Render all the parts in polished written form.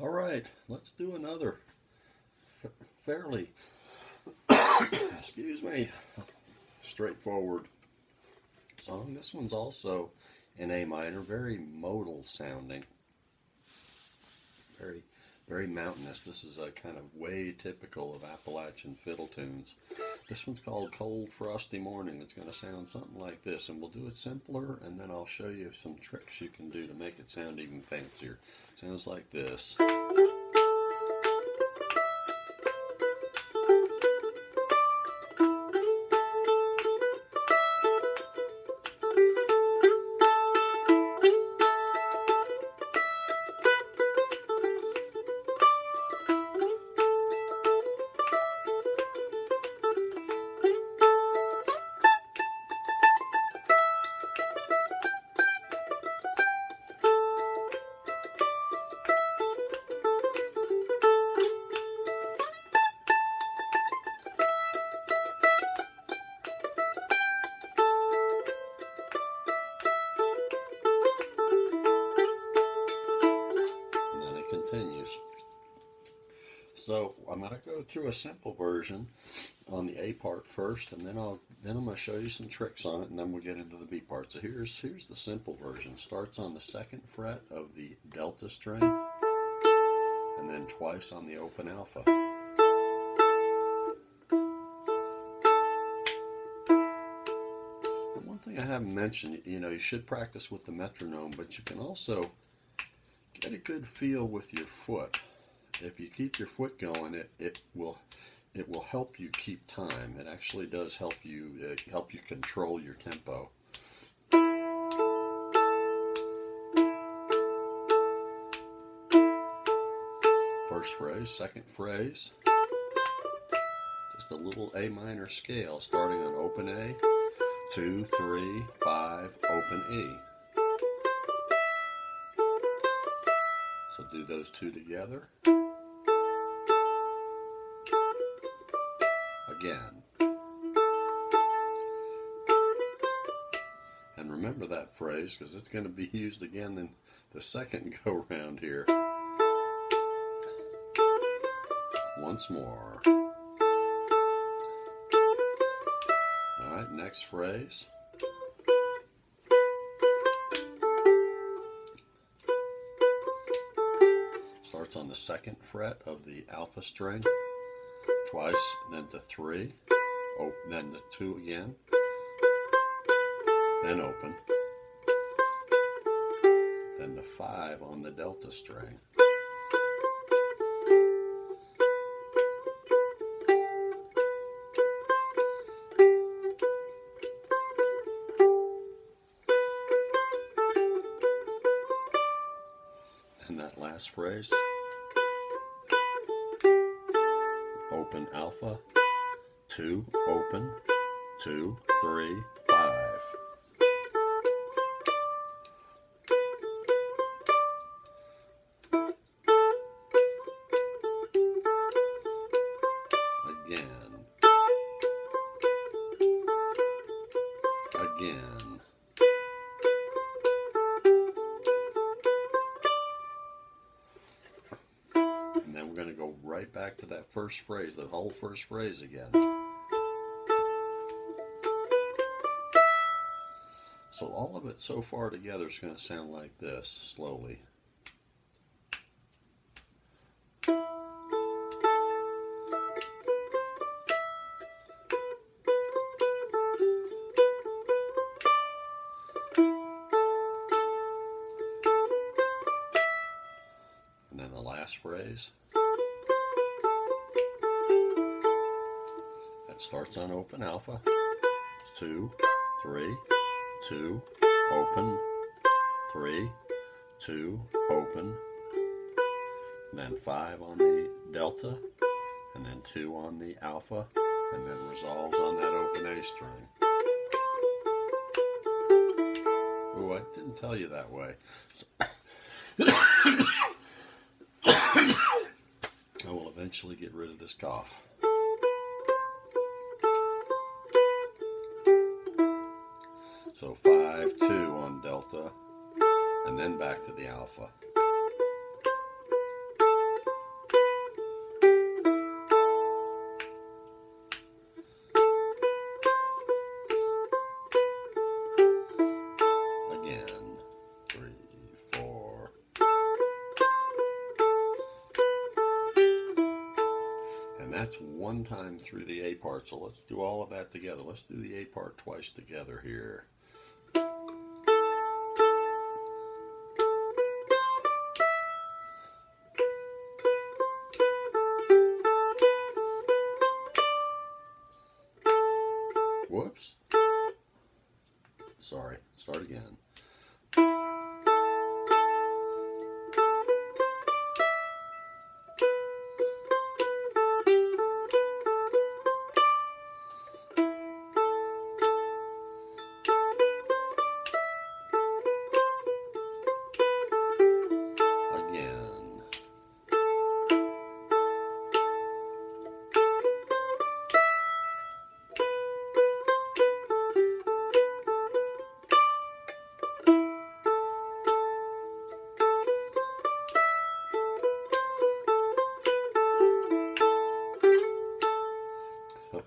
All right, let's do another fairly, excuse me, straightforward song. This one's also in A minor, very modal sounding, very, very mountainous. This is a kind of way typical of Appalachian fiddle tunes. This one's called Cold Frosty Morning. It's going to sound something like this, and we'll do it simpler, and then I'll show you some tricks you can do to make it sound even fancier. Sounds like this. Continues. So I'm going to go through a simple version on the A part first, and then I'm going to show you some tricks on it, and then we'll get into the B part. So here's the simple version. Starts on the 2nd fret of the delta string, and then twice on the open alpha. And one thing I haven't mentioned, you should practice with the metronome, but you can also get a good feel with your foot. If you keep your foot going, it will help you keep time. It actually does help you control your tempo. First phrase, second phrase, just a little A minor scale starting on open A, 2, 3, 5, open E. So do those two together. Again. And remember that phrase because it's going to be used again in the second go round here. Once more. Alright, next phrase. Starts on the 2nd fret of the alpha string, twice, then to 3, then to 2 again, then open, then to 5 on the delta string. And that last phrase, open alpha, 2, open, 2, 3, 5. Again. Again. And then we're going to go right back to that first phrase, the whole first phrase again. So all of it so far together is going to sound like this, slowly. And then the last phrase. That starts on open alpha. 2, 3, 2, open, 3, 2, open, then 5 on the delta, and then 2 on the alpha, and then resolves on that open A string. Oh, I didn't tell you that way. So I will eventually get rid of this cough. So 5, 2 on delta, and then back to the alpha. that's one time through the A part. So let's do all of that together. Let's do the A part twice together here. Whoops. Sorry. Start again.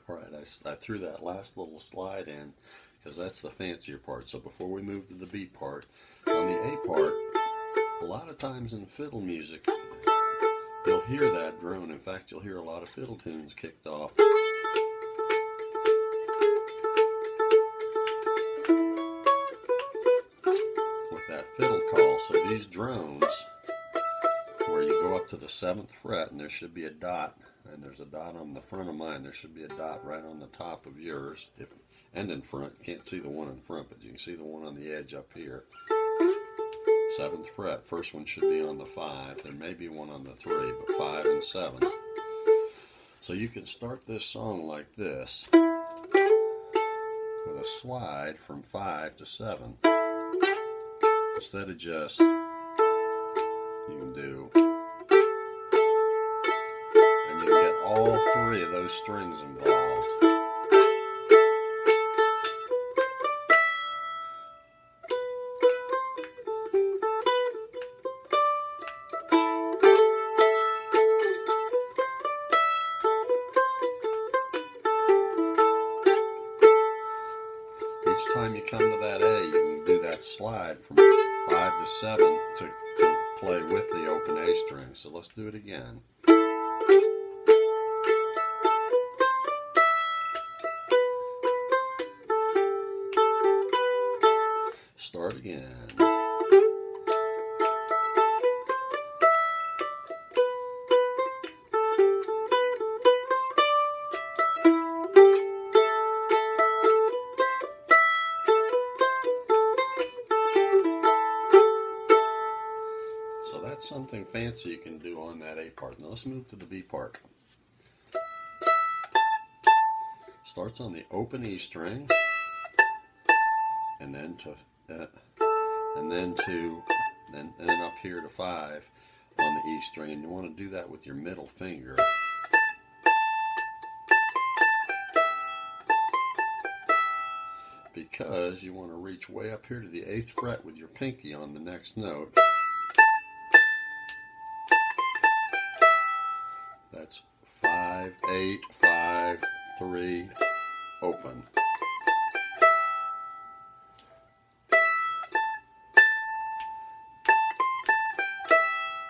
Alright, I threw that last little slide in because that's the fancier part. So before we move to the B part, on the A part, a lot of times in fiddle music, you'll hear that drone. In fact, you'll hear a lot of fiddle tunes kicked off with that fiddle call. So these drones, where you go up to the 7th fret and there should be a dot, and there's a dot on the front of mine. There should be a dot right on the top of yours, and in front. You can't see the one in front, but you can see the one on the edge up here. 7th fret. First one should be on the 5. There may be one on the 3, but 5 and 7. So you can start this song like this, with a slide from 5 to 7. Instead of just, you can do, and you get all 3 of those strings involved. Each time you come to that A, you can do that slide from 5 to 7 to play with the open A string. So let's do it again. Start again. So that's something fancy you can do on that A part. Now let's move to the B part. Starts on the open E string, and then up here to 5 on the E string. And you want to do that with your middle finger. Because you want to reach way up here to the 8th fret with your pinky on the next note. That's 5, 8, 5, 3, open.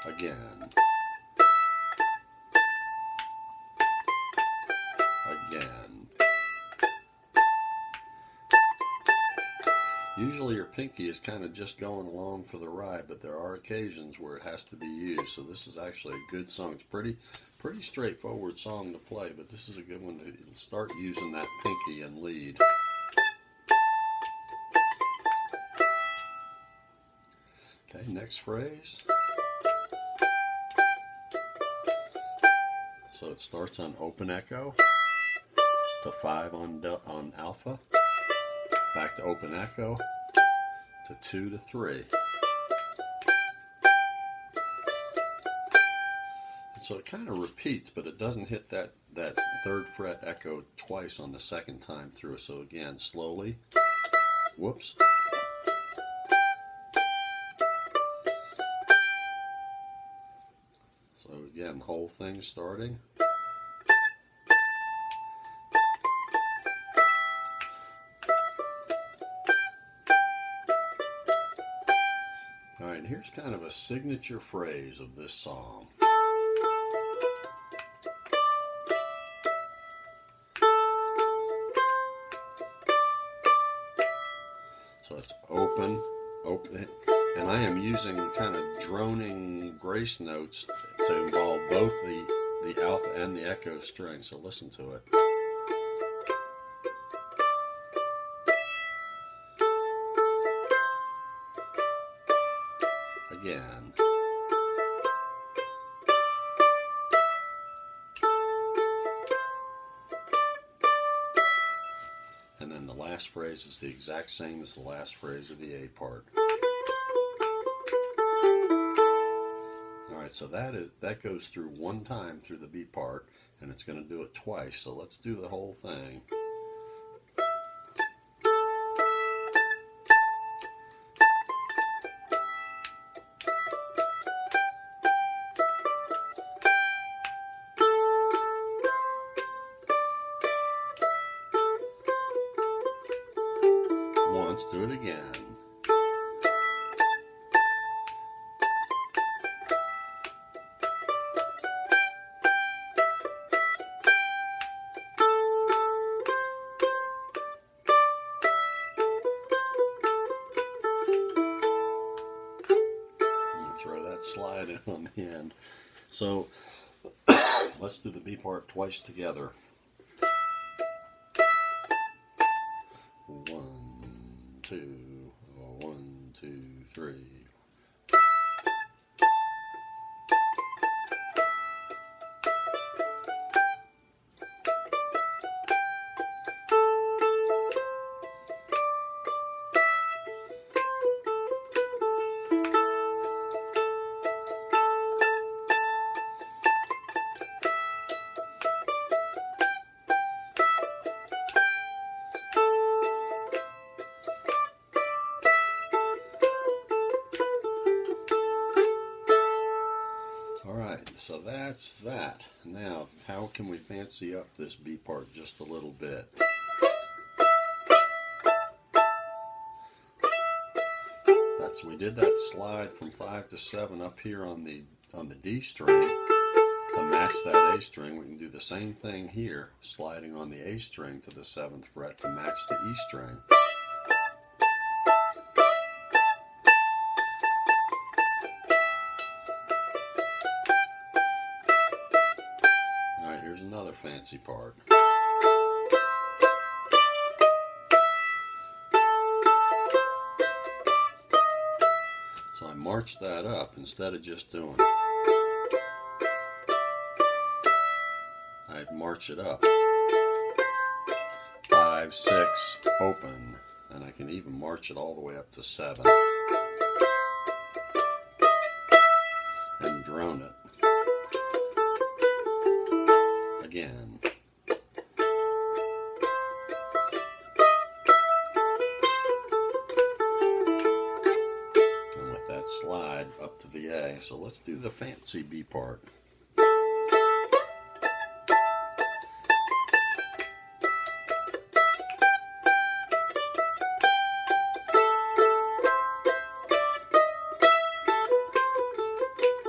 Again. Again. Usually your pinky is kind of just going along for the ride, but there are occasions where it has to be used. So this is actually a good song. It's pretty straightforward song to play, but this is a good one to start using that pinky and lead. Okay, next phrase. So it starts on open echo to 5 on alpha, back to open echo to 2 to 3. So it kind of repeats, but it doesn't hit that 3rd fret echo twice on the 2nd time through. So again, slowly. Whoops. So again, the whole thing starting. Alright, here's kind of a signature phrase of this song. open, open, and I am using kind of droning grace notes to involve both the alpha and the echo string. So listen to it. Again. And then the last phrase is the exact same as the last phrase of the A part. Alright, so that goes through one time through the B part, and it's going to do it twice. So let's do the whole thing. Once, do it again. Throw that slide in on the end. So let's do the B part twice together. 1, 2, 1, 2, 3. So that's that. Now, how can we fancy up this B part just a little bit? We did that slide from 5 to 7 up here on the D string to match that A string. We can do the same thing here, sliding on the A string to the 7th fret to match the E string. Here's another fancy part. So I march that up instead of just doing it. I march it up. 5, 6, open. And I can even march it all the way up to 7. And drone it. Again. And with that slide up to the A. So let's do the fancy B part.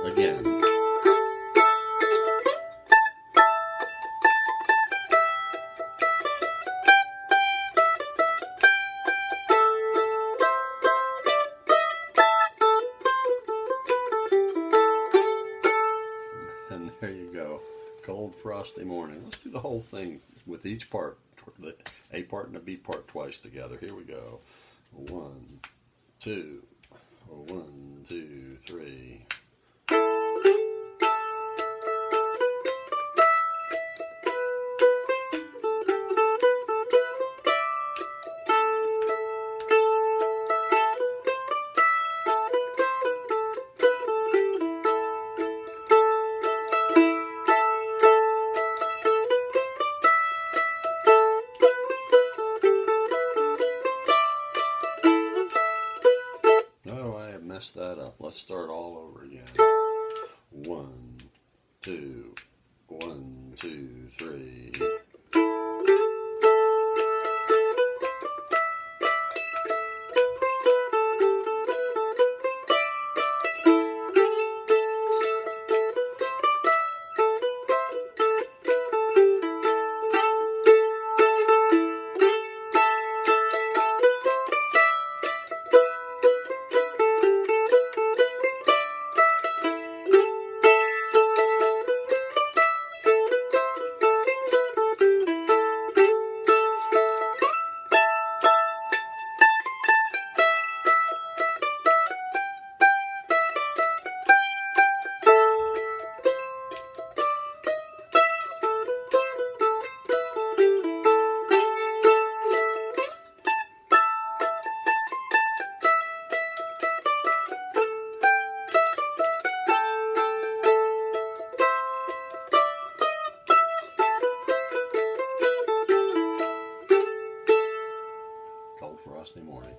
Again. And there you go, cold frosty morning. Let's do the whole thing with each part, the A part and the B part twice together. Here we go. 1, 2, 1, 2, 3. Messed that up. Let's start all over again. 1, 2, 1, 2, 3. cold frosty morning.